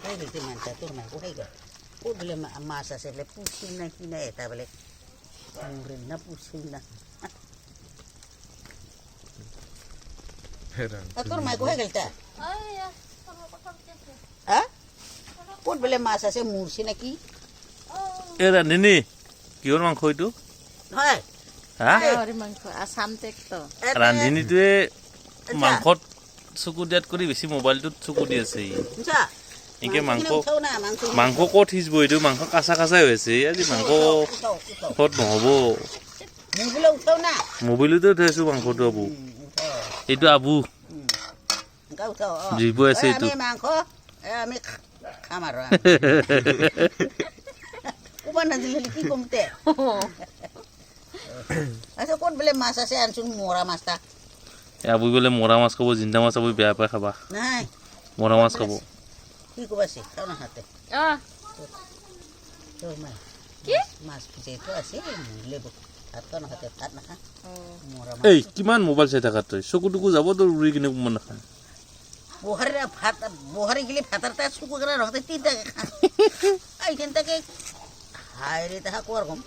এই দেখতে মানটা তোর মাইকো হয়ে গেল ও বলে মাছ আছে বলে পুষিল না কি না এটা বলে মুরেন না পুষিল না তোর মাইকো হয়ে গেল তা হ্যাঁ কোন বলে মাছ আছে মুরছি নাকি এ রান্ধিনি কিহৰ মাংস এইটো হয় ৰান্ধিনীটোৱে মাংসত চকু দিয়াত কৰি বেছি মোবাইলটোত চকু দি আছে এনেকে মাংস ক'ত সিজিব এইটো মাংস কাঁচা কাঁচাই হৈ আছে আজি মাংস ক'ত নহ'ব মোবাইলতে উঠাইছো মাংসটো আবু এইটো আবু জীৱ আছে এইটো মাংস আমি খাম আৰু কি কমতে আচ্ছা কোন বলে মাছ আছে আনচোন মৰা মাছটা আবু বোলে মৰা মাছ খাব জিন্দা মাছ আবু বেয়া পাই খাবা নাই মৰা মাছ খাব কি কবাছে খাও না হাতে কি মাছ পিছেটো আছে লেব ভাত খাও না হাতে ভাত নাখা মৰা মাছ এই কিমান মোবাইল চাই থাকা তই চকু টুকু যাব তো উৰি কিনে কোন নাখা বহাৰে গেলে ভাতাৰটা চকু কৰে ৰক্তে তিনটাকে খা এইখান থেকে হায় ৰে তাহা কোয়াৰ কম